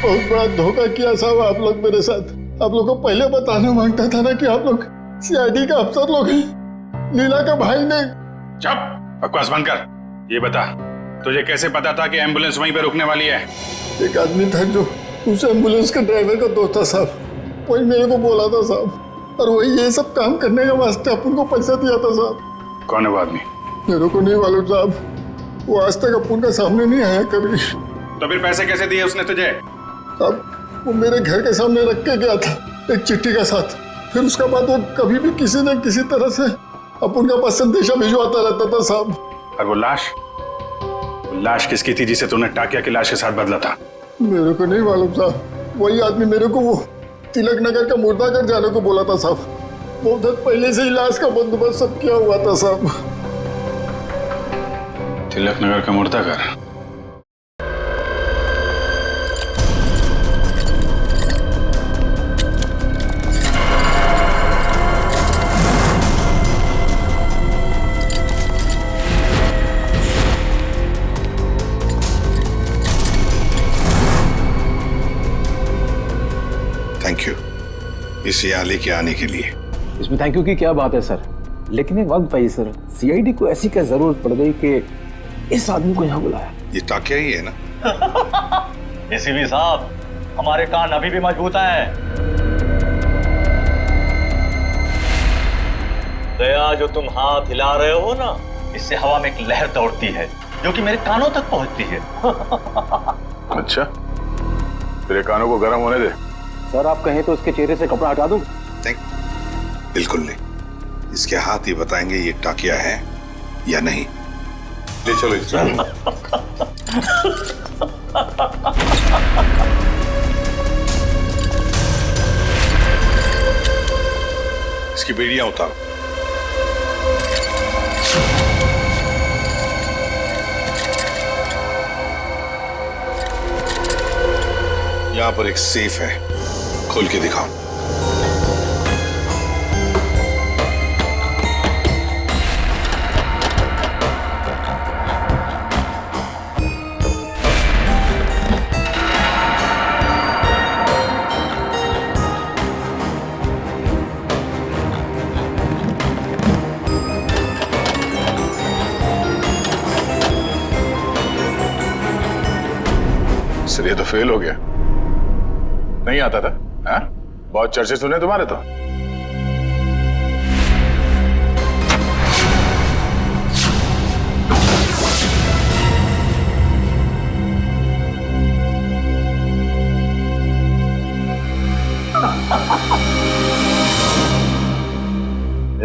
S7: बहुत बड़ा धोखा किया साहब आप लोग मेरे साथ। आप लोग को पहले बताना मांगता था ना कि आप लोग सीआईडी का अफसर लोग हैं। लीला का भाई ने।
S3: चुप, बकवास बंद कर। ये बता, तुझे कैसे पता था कि एम्बुलेंस वहीं पे रुकने वाली है?
S7: एक आदमी था जो उस एम्बुलेंस के ड्राइवर का दोस्त था साहब, वही मेरे को बोला था साहब, और वही ये सब काम करने के वास्ते अपन को पैसा दिया था साहब।
S3: कौन है वो आदमी?
S7: मेरे को नहीं मालूम साहब, वो आज तक अपन का सामने नहीं आया कभी।
S3: तो फिर पैसे कैसे दिए उसने तुझे?
S7: अब वो मेरे घर के सामने रख के गया था एक चिट्ठी के साथ। फिर उसके बाद वो कभी भी किसी न किसी तरह से अपन का पास संदेशा भिजवाता रहता था साहब।
S3: और वो लाश किसकी थी जिसे तूने टाकिया की लाश के साथ बदला था?
S7: मेरे को नहीं मालूम साहब, वही आदमी मेरे को वो तिलक नगर का मुर्दाघर जाने को बोला था साहब। बहुत दिन पहले से ही लाश का बंदोबस्त सब किया हुआ था साहब।
S3: तिलक नगर का मुर्दाघर?
S2: Thank you. इसे यहाँ लेके आने के लिए।
S7: इसमें थैंक यू की क्या बात है सर, लेकिन एक वक्त पाई सर, सीआईडी को ऐसी क्या जरूरत पड़ गई कि इस आदमी को यहाँ बुलाया?
S2: ये टाकिया ही है ना?
S12: एसीपी साहब, हमारे कान अभी भी मजबूत हैं। दया, जो तुम हाथ हिला रहे हो ना, इससे हवा में एक लहर दौड़ती है जो कि मेरे कानों तक पहुंचती है।
S3: अच्छा, तेरे कानों को गर्म होने दे।
S7: सर आप कहें तो इसके चेहरे से कपड़ा हटा दूं?
S2: बिल्कुल नहीं, इसके हाथ ही बताएंगे ये टाकिया है या नहीं। ले चलो इसको। इसकी बेड़ियां उतारो। यहां पर एक सेफ है, खोल के दिखाओ।
S3: सर ये तो फेल हो गया, नहीं आता था। हाँ? बहुत चर्चे सुने तुम्हारे तो।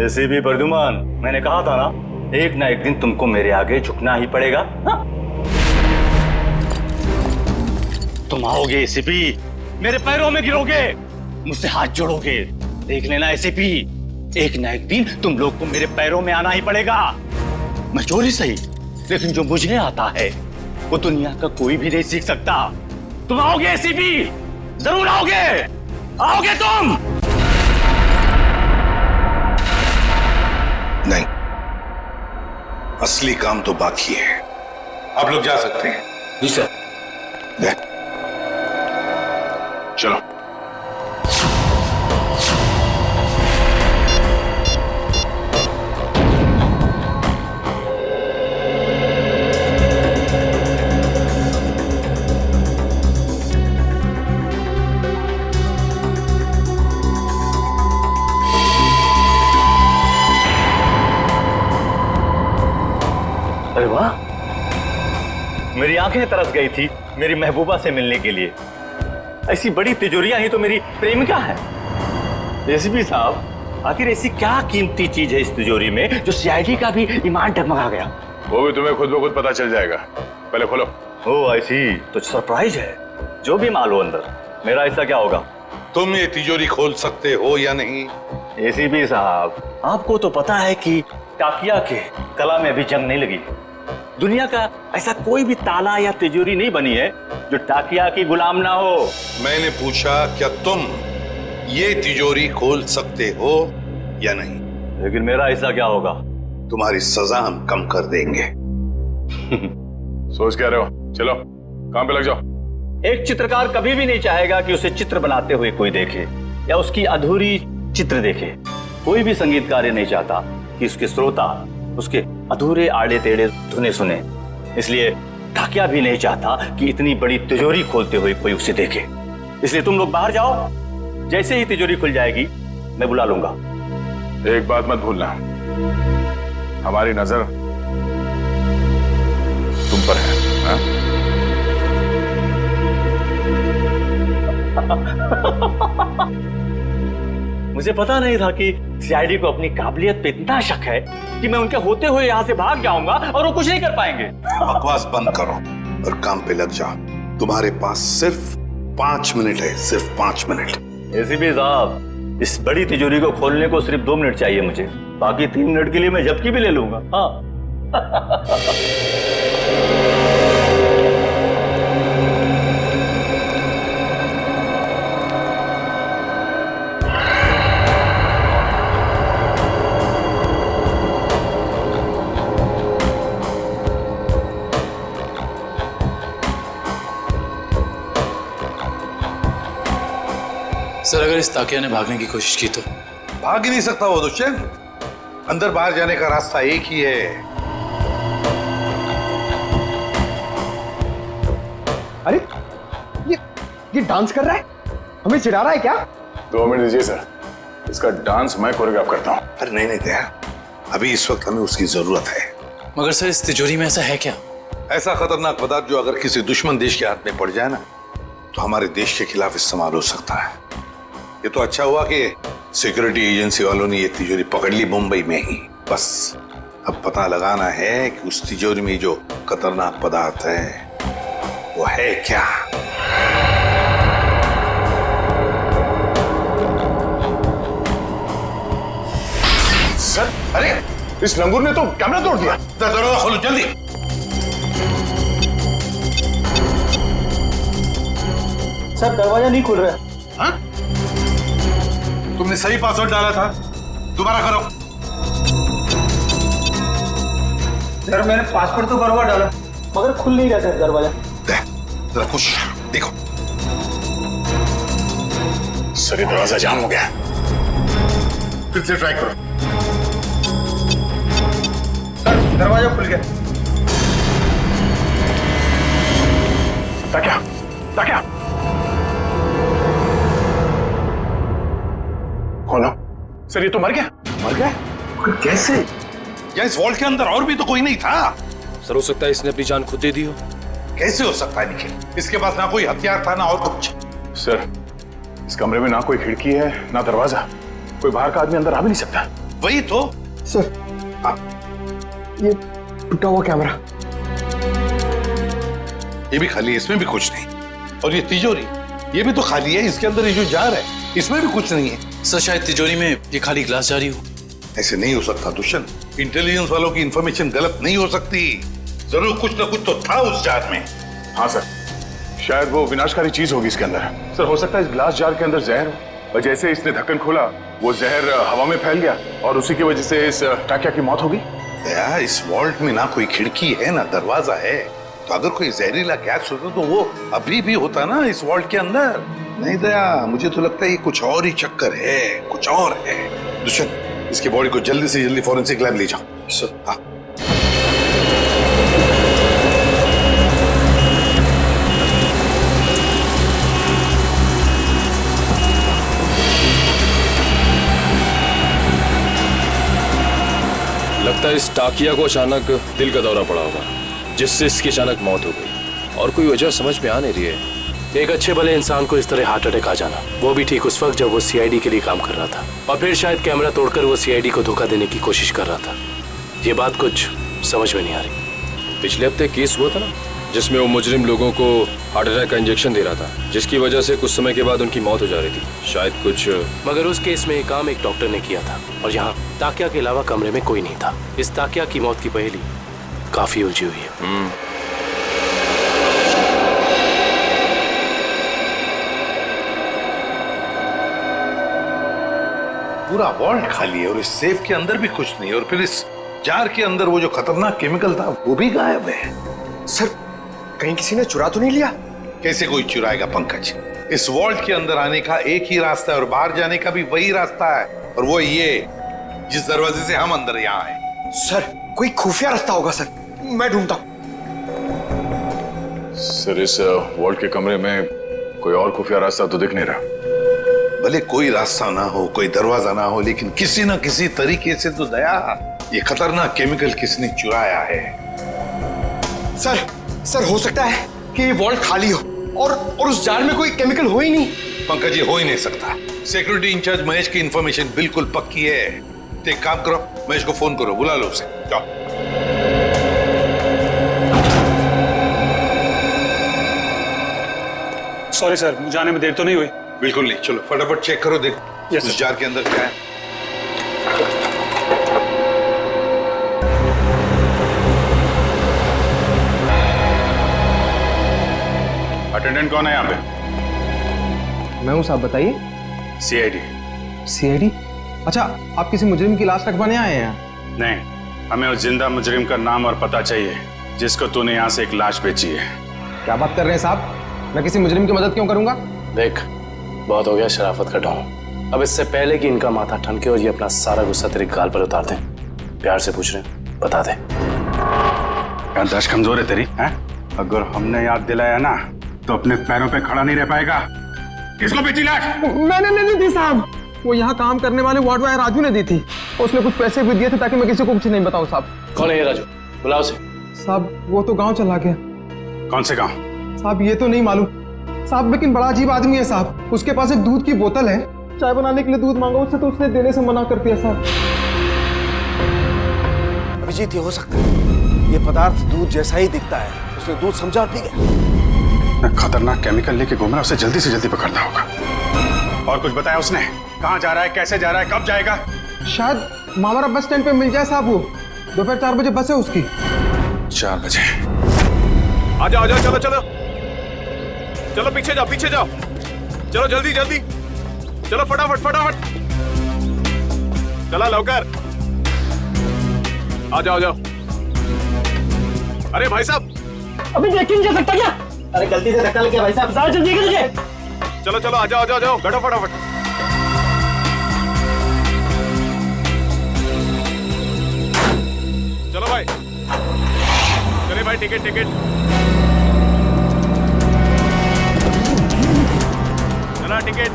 S12: एसीपी प्रद्युमन, मैंने कहा था ना, एक ना एक दिन तुमको मेरे आगे झुकना ही पड़ेगा। हाँ? तुम आओगे एसीपी, मेरे पैरों में गिरोगे, मुझसे हाथ जोड़ोगे। देख लेना एसीपी, एक ना एक दिन तुम लोग को मेरे पैरों में आना ही पड़ेगा। मैं चोरी सही, लेकिन जो मुझे आता है वो दुनिया का कोई भी नहीं सीख सकता। तुम आओगे एसीपी, जरूर आओगे, आओगे तुम।
S2: नहीं, असली काम तो बाकी है। आप लोग जा सकते हैं।
S5: जी सर।
S3: चलो।
S12: अरे वाह, मेरी आंखें तरस गई थी मेरी महबूबा से मिलने के लिए। ऐसी बड़ी तिजोरियां ही तो मेरी प्रेमिका है। एसीपी साहब, आखिर ऐसी क्या कीमती चीज है इस तिजोरी में जो सीआईडी का भी ईमान डगमगा गया?
S3: वो भी तुम्हें खुद ब खुद पता चल जाएगा, पहले खोलो।
S12: ओह आई सी, तो सरप्राइज है। जो भी माल हो अंदर, मेरा ऐसा क्या होगा?
S2: तुम ये तिजोरी खोल सकते हो या नहीं?
S12: एसीपी साहब, आपको तो पता है कि टाकिया के कला में अभी जंग नहीं लगी। दुनिया का ऐसा कोई भी ताला या तिजोरी नहीं बनी है जो टाकिया की गुलाम ना हो।
S2: मैंने पूछा क्या तुम ये तिजोरी खोल सकते हो या नहीं?
S12: लेकिन मेरा ऐसा क्या होगा?
S2: तुम्हारी सजा हम कम कर देंगे।
S3: सोच क्या रहे हो? चलो काम पे लग जाओ।
S12: एक चित्रकार कभी भी नहीं चाहेगा कि उसे चित्र बनाते हुए कोई देखे या उसकी अधूरी चित्र देखे। कोई भी संगीतकार ये नहीं चाहता कि उसके श्रोता उसके अधूरे आड़े टेढ़े धुने सुने। इसलिए टाकिया भी नहीं चाहता कि इतनी बड़ी तिजोरी खोलते हुए कोई उसे देखे। इसलिए तुम लोग बाहर जाओ, जैसे ही तिजोरी खुल जाएगी मैं बुला लूंगा।
S3: एक बात मत भूलना, हमारी नजर तुम पर है। हाँ?
S12: मुझे पता नहीं था कि सीआईडी को अपनी काबिलियत पे इतना शक है कि मैं उनके होते हुए यहाँ से भाग जाऊंगा और वो कुछ नहीं कर पाएंगे।
S2: बकवास बंद करो और काम पे लग जाओ। तुम्हारे पास सिर्फ 5 मिनट है, सिर्फ 5 मिनट।
S12: एसीपी साहब, इस बड़ी तिजोरी को खोलने को सिर्फ 2 मिनट चाहिए मुझे, बाकी 3 मिनट के लिए मैं झपकी भी ले लूंगा। हाँ।
S5: सर अगर इस ताकिया ने भागने की कोशिश की तो?
S2: भाग ही नहीं सकता वो दुष्यंत। अंदर बाहर जाने का रास्ता एक ही है।
S1: अरे ये डांस कर रहा है, हमें चिढ़ा रहा है क्या?
S3: 2 मिनट दीजिए सर, इसका डांस मैं कोरियोग्राफ करता हूँ।
S2: अरे नहीं दया, अभी इस वक्त हमें उसकी जरूरत है।
S5: मगर सर इस तिजोरी में ऐसा है क्या?
S2: ऐसा खतरनाक पदार्थ जो अगर किसी दुश्मन देश के हाथ में पड़ जाए ना तो हमारे देश के खिलाफ इस्तेमाल हो सकता है। ये तो अच्छा हुआ कि सिक्योरिटी एजेंसी वालों ने ये तिजोरी पकड़ ली मुंबई में ही। बस अब पता लगाना है कि उस तिजोरी में जो खतरनाक पदार्थ है वो है क्या।
S6: सर अरे इस लंगूर ने तो कैमरा तोड़ दिया।
S2: दरवाजा खोलो जल्दी।
S11: सर दरवाजा नहीं खुल रहा है।
S2: हाँ? तुमने सही पासवर्ड डाला था, दोबारा करो।
S11: सर मैंने पासवर्ड तो बराबर डाला मगर खुल नहीं रहा सर दरवाजा।
S2: जरा कुछ देखो।
S3: सर ये दरवाजा जाम हो गया।
S2: फिर से ट्राई करो।
S11: सर दरवाजा खुल गया।
S6: ताकिया, ताकिया। खोलो। सर ये तो मर गया।
S2: मर गया? कैसे? या इस वॉल्ट के अंदर और भी तो कोई नहीं था।
S5: सर हो सकता है इसने अपनी जान खुद दे दी हो।
S2: कैसे हो सकता है निखिल? इसके पास ना कोई हथियार था ना और कुछ।
S3: सर इस कमरे में ना कोई खिड़की है ना दरवाजा, कोई बाहर का आदमी अंदर आ भी नहीं सकता।
S2: वही तो।
S1: सर ये टूटा हुआ कैमरा,
S2: ये भी खाली है, इसमें भी कुछ नहीं। और ये तिजोरी, ये भी तो खाली है, इसके अंदर ये जो जार है इसमें भी कुछ नहीं है।
S5: सर शायद तिजोरी में ये खाली ग्लास जारी हो।
S2: ऐसे नहीं हो सकता दुष्यंत। इंटेलिजेंस वालों की इंफॉर्मेशन गलत नहीं हो सकती। जरूर कुछ ना कुछ तो था उस जार में।
S3: हाँ सर, शायद वो विनाशकारी चीज होगी इसके अंदर। सर हो सकता है इस ग्लास जार के अंदर जहर हो और जैसे इसने ढक्कन खोला वो जहर हवा में फैल गया और उसी की वजह से इस टाकिया की मौत हो गई।
S2: दया, इस वॉल्ट में ना कोई खिड़की है ना दरवाजा है, तो अगर कोई जहरीला गैस होता तो वो अभी भी होता ना इस वॉल्ट के अंदर। नहीं दया, मुझे तो लगता है ये कुछ और ही चक्कर है, कुछ और है। दुष्यंत इसकी बॉडी को जल्दी से जल्दी फॉरेंसिक लैब ले जाओ। सर हाँ।
S5: लगता है इस टाकिया को अचानक दिल का दौरा पड़ा होगा जिससे इसकी अचानक मौत हो गई और कोई वजह समझ में आ नहीं रही है। एक अच्छे भले इंसान को इस तरह हार्ट अटैक आ जाना, वो भी ठीक उस वक्त जब वो सीआईडी के लिए काम कर रहा था और फिर शायद कैमरा तोड़कर वो सीआईडी को धोखा देने की कोशिश कर रहा था। ये बात कुछ समझ में नहीं आ रही।
S14: पिछले हफ्ते केस हुआ था ना जिसमें वो मुजरिम लोगों को हार्ट अटैक का इंजेक्शन दे रहा था जिसकी वजह से कुछ समय के बाद उनकी मौत हो जा रही थी शायद कुछ।
S5: मगर उस केस में ये काम एक डॉक्टर ने किया था और यहाँ ताकिया के अलावा कमरे में कोई नहीं था। इस ताकिया की मौत की पहेली काफी उलझी हुई है।
S2: पूरा वॉल्ट खाली है और इस सेफ के अंदर भी कुछ नहीं, और फिर इस जार के अंदर वो जो खतरनाक केमिकल था वो भी गायब है।
S1: सर कहीं किसी ने चुरा तो नहीं लिया?
S2: कैसे कोई चुराएगा पंकज? इस वॉल्ट के अंदर आने का एक ही रास्ता है और बाहर जाने का भी वही रास्ता है, और वो ये जिस दरवाजे से हम अंदर यहाँ आए।
S1: सर कोई खुफिया रास्ता होगा सर, मैं ढूंढता हूँ।
S3: सर इस वॉल्ट के कमरे में कोई और खुफिया रास्ता तो दिख नहीं रहा।
S2: भले कोई रास्ता ना हो, कोई दरवाजा ना हो, लेकिन किसी ना किसी तरीके से तो दया ये खतरनाक केमिकल किसने चुराया है।
S1: सर हो सकता है कि ये वॉल्ट खाली हो और उस जार में कोई केमिकल हो ही नहीं।
S2: पंकज ये हो ही नहीं सकता। सिक्योरिटी इंचार्ज महेश की इंफॉर्मेशन बिल्कुल पक्की है। तो एक काम करो, महेश को फोन करो, बुला लो उसे, जाओ।
S11: सॉरी सर, मुझे आने में देर तो नहीं हुई?
S2: बिल्कुल नहीं, चलो फटाफट चेक करो, देखो उस जार के अंदर क्या है।
S3: अटेंडेंट कौन है यहाँ पे?
S8: मैं हूँ साहब, बताइए।
S3: सीआईडी।
S8: सीआईडी? अच्छा, आप किसी मुजरिम की लाश रखवाने आए हैं?
S3: नहीं, हमें उस जिंदा मुजरिम का नाम और पता चाहिए जिसको तूने यहाँ से एक लाश बेची है।
S8: क्या बात कर रहे हैं साहब, मैं किसी मुजरिम की मदद क्यों करूंगा?
S5: देख, बहुत हो गया शराफत का ढोंग। अब इससे पहले कि इनका माथा ठनके और ये अपना सारा गुस्सा तेरे गाल पर उतार दें, प्यार से पूछ रहे हैं, बता दे।
S3: याददाश्त कमजोर है तेरी, हैं? अगर हमने याद दिलाया ना तो अपने पैरों पे खड़ा नहीं रह पाएगा। किसको बेची लाश?
S8: मैंने नहीं दी थी साहब, वो यहाँ काम करने वाले वार्ड बॉय राजू ने दी थी। उसने कुछ पैसे भी दिए थे ताकि मैं किसी को कुछ नहीं बताऊं साहब।
S5: कौन है ये राजू? बुलाओ उसे।
S8: साहब वो तो गांव चला गया।
S3: कौन से गांव?
S8: साहब ये तो नहीं मालूम साहब, लेकिन बड़ा अजीब आदमी है साहब। उसके पास एक दूध की बोतल है, चाय बनाने के लिए दूध मांगा उससे तो उसने देने से मना कर दिया साहब।
S7: अभिजीत ये हो सकता है, ये पदार्थ दूध जैसा ही दिखता है, उसने दूध समझा और पी गया।
S3: खतरनाक केमिकल लेके घूम रहा है, उसे जल्दी से जल्दी पकड़ना होगा। और कुछ बताया उसने? कहाँ जा रहा है, कैसे जा रहा है, कब जाएगा?
S8: शायद मावरा बस स्टैंड पे मिल जाए साहब। वो दोपहर 4 बजे बस है उसकी।
S3: 4 बजे?
S13: आ जाओ, चलो चलो चलो, पीछे जाओ पीछे जाओ, चलो जल्दी जल्दी, चलो फटाफट फटाफट, चला लवकर, आ जाओ। अरे भाई साहब,
S11: अभी देख नहीं जा सकता क्या? अरे गलती से धक्का लग गया भाई साहब, ज़रा जल्दी कीजिए।
S13: चलो चलो, आ जाओ, बैठो फटाफट। चलो भाई, चले भाई, टिकट। चला टिकट।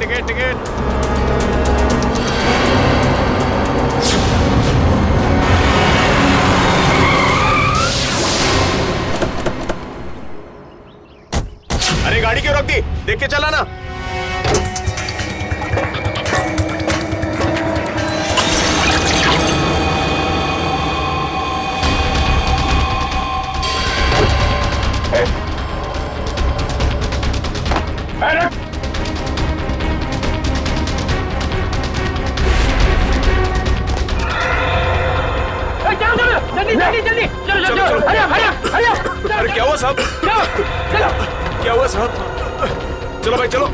S13: अरे गाड़ी क्यों रोक दी? देख के चला ना।
S11: जल्दी चलो, हरिया।
S13: अरे क्या हुआ साहब? क्या हुआ साहब? चलो भाई चलो।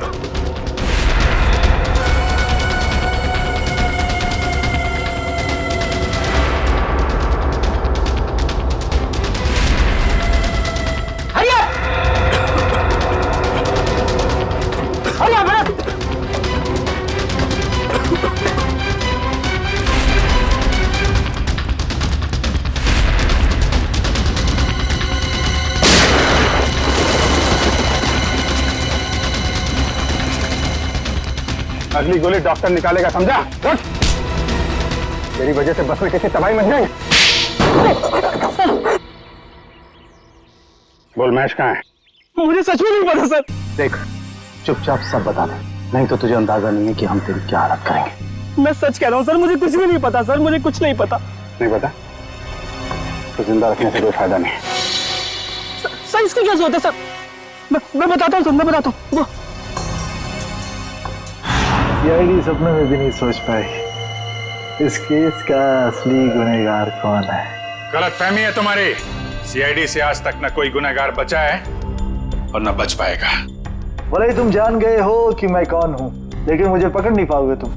S3: अगली गोली डॉक्टर निकालेगा, समझा? उठ! तेरी वजह से बस में किसी तबाही मच जाएगी। बोल, महेश कहाँ है?
S11: मुझे सच में नहीं पता सर।
S7: देख, चुपचाप सब बता दे, नहीं तो तुझे अंदाजा नहीं है कि हम तेरी क्या हालत करेंगे।
S11: मैं सच कह रहा हूँ सर, मुझे कुछ भी नहीं पता सर, मुझे कुछ नहीं पता।
S3: नहीं पता तो जिंदा रखने से कोई फायदा नहीं।
S11: सर इसकी क्या जरूरत है सर? मैं बताता हूँ सर, मैं बताता हूँ।
S9: सीआईडी सपने में भी नहीं सोच पाई इस केस का असली गुनहगार कौन है।
S3: गलतफहमी है तुम्हारी। सीआईडी से आज तक न कोई गुनहगार बचा है और न बच पाएगा।
S9: भले ही तुम जान गए हो कि मैं कौन हूँ, लेकिन मुझे पकड़ नहीं पाओगे तुम।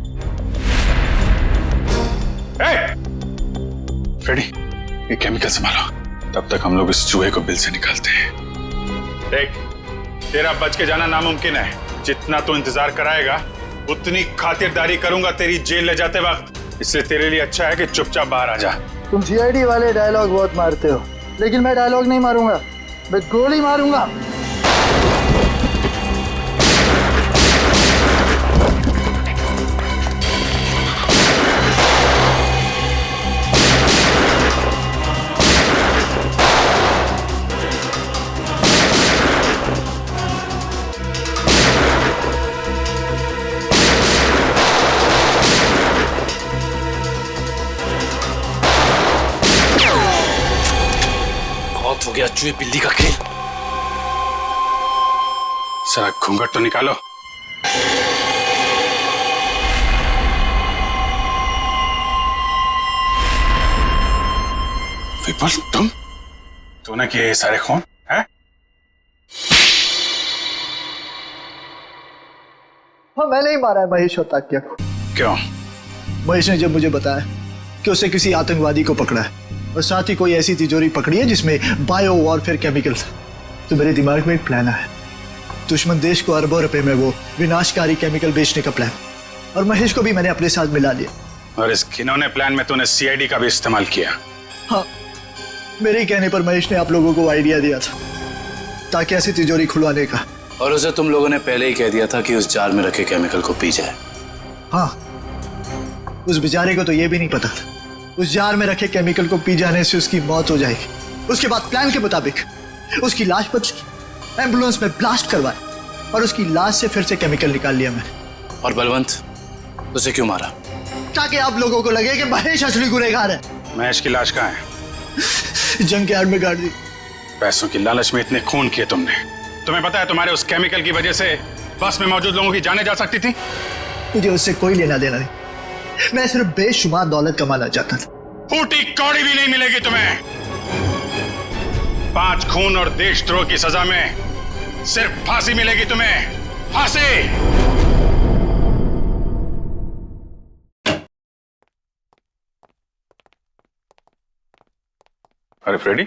S3: फ्रेडी, ये केमिकल संभालो, तब तक हम लोग इस चूहे को बिल से निकालते हैं। देख, तेरा बच के जाना नामुमकिन है। जितना तू इंतजार कराएगा उतनी खातिरदारी करूंगा तेरी जेल ले जाते वक्त। इसलिए तेरे लिए अच्छा है कि चुपचाप बाहर आ जा।
S9: तुम सीआईडी वाले डायलॉग बहुत मारते हो, लेकिन मैं डायलॉग नहीं मारूंगा, मैं गोली मारूंगा।
S5: हो गया चूहे बिल्ली का खेल।
S3: सारा घूंघट तो निकालो। विपुल, तूने किए ये सारे खून है?
S9: हाँ, मैंने ही मारा है महेश और ताकिया को।
S3: क्यों?
S9: महेश ने जब मुझे बताया कि उसे किसी आतंकवादी को पकड़ा है और साथ ही कोई ऐसी तिजोरी पकड़ी है जिसमें बायो वॉरफेयर केमिकल था, तो मेरे दिमाग में एक प्लान आया। दुश्मन देश को अरबों रुपए में वो विनाशकारी केमिकल बेचने का प्लान, और महेश को भी मैंने अपने साथ मिला लिया।
S3: और इस घिनौने प्लान में तूने सीआईडी का भी इस्तेमाल किया।
S9: हाँ, मेरे ही कहने पर महेश ने आप लोगों को आइडिया दिया था ताकि ऐसी तिजोरी खुलवाने का।
S4: और उसे तुम लोगों ने पहले ही कह दिया था कि उस जार में रखे केमिकल को पी जाए।
S9: हाँ, उस बेचारे को तो ये भी नहीं पता था उस जार में रखे केमिकल को पी जाने से उसकी मौत हो जाएगी। उसके बाद प्लान के मुताबिक उसकी लाश पर एम्बुलेंस में ब्लास्ट करवाया और उसकी लाश से फिर से केमिकल निकाल लिया मैंने।
S4: और बलवंत, उसे क्यों मारा?
S9: ताकि आप लोगों को लगे कि महेश असली गुनहगार है।
S3: महेश की लाश कहाँ है?
S9: जंग के आड़ में गाड़ दी।
S3: पैसों की लालच में इतने खून किए तुमने। तुम्हें पता है तुम्हारे उस केमिकल की वजह से बस में मौजूद लोगों की जानें जा सकती थी।
S9: मुझे उससे कोई लेना देना नहीं, मैं सिर्फ बेशुमार दौलत कमाना चाहता था।
S3: फूटी कौड़ी भी नहीं मिलेगी तुम्हें। 5 खून और देशद्रोह की सजा में सिर्फ फांसी मिलेगी तुम्हें, फांसी। अरे फ्रेडी,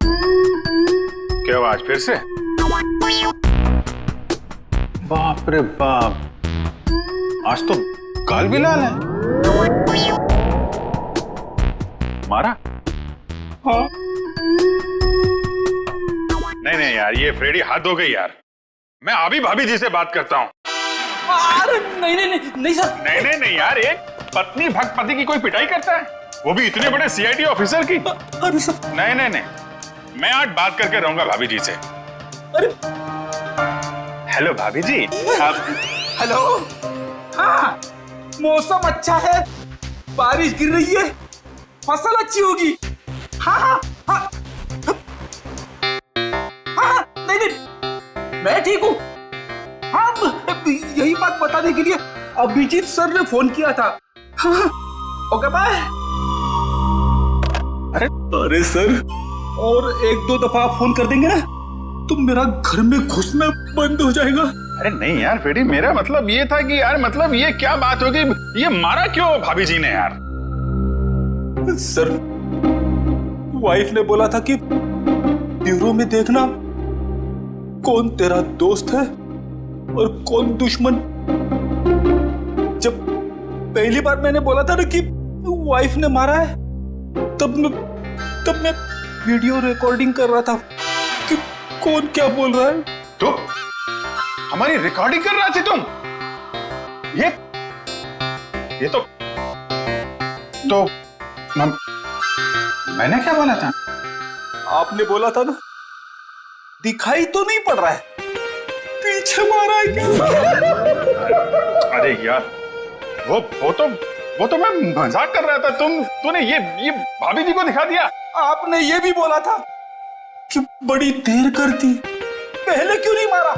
S3: क्या हुआ आज फिर से? बाप रे बाप, आज तो गाल भी लाल है। मारा? हाँ। नहीं यार, ये फ्रेडी हद हो गई यार। मैं अभी भाभी जी से बात करता हूँ।
S11: अरे नहीं सर।
S3: नहीं यार, एक पत्नी भक्त पति की कोई पिटाई करता है, वो भी इतने बड़े सीआईडी ऑफिसर की?
S11: अरे सर।
S3: नहीं, मैं आज बात करके रहूंगा भाभी जी से।
S11: अरे
S3: हेलो भाभी जी।
S11: हेलो। हाँ, मौसम अच्छा है, बारिश गिर रही है, फसल अच्छी होगी। हाँ, नहीं, मैं ठीक हूँ। हाँ, यही बात बताने के लिए अभिजीत सर ने फोन किया था। हाँ, ओके बाय। अरे सर, और 1-2 दफा आप फोन कर देंगे ना तो मेरा घर में घुसना बंद हो जाएगा।
S3: अरे नहीं यार फ्रेडी, मेरा मतलब ये था कि यार, मतलब ये क्या बात होगी, ये मारा क्यों भाभी जी ने यार?
S11: सर, वाइफ ने बोला था कि ब्यूरो में देखना कौन तेरा दोस्त है और कौन दुश्मन। जब पहली बार मैंने बोला था ना कि वाइफ ने मारा है, तब मैं वीडियो रिकॉर्डिंग कर रहा था कि कौन क्या बोल रहा है।
S3: तो हमारी रिकॉर्डिंग कर रहे थे तुम? ये तो मैंने क्या बोला था?
S11: आपने बोला था ना, दिखाई तो नहीं पड़ रहा है, पीछे मारा है क्या?
S3: अरे यार, वो तो मैं मजाक कर रहा था। तूने ये भाभी जी को दिखा दिया।
S11: आपने ये भी बोला था कि बड़ी देर कर दी, पहले क्यों नहीं मारा?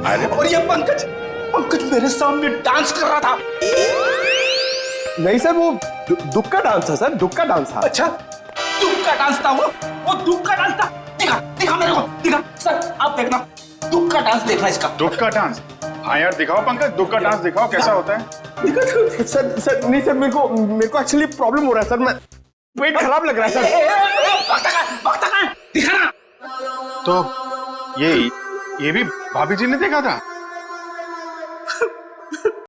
S3: अरे
S11: और ये पंकज मेरे सामने डांस कर रहा था।
S1: नहीं सर, वो दुख का डांस था सर, दुख का डांस था।
S11: अच्छा, दुख का डांस था वो दुख का डांस था। दिखा मेरे को, दिखा सर, आप देखना, दुख का डांस देखना इसका।
S3: दुख का डांस? हाँ यार, दिखाओ पंकज, दुख का डांस दिखाओ, कैसा होता है?
S1: सर नहीं सर, मेरे को एक्चुअली प्रॉब्लम हो रहा है सर, मैं पेट खराब लग रहा है सर।
S11: दिखाना।
S3: तो ये भी भाभी जी ने देखा था?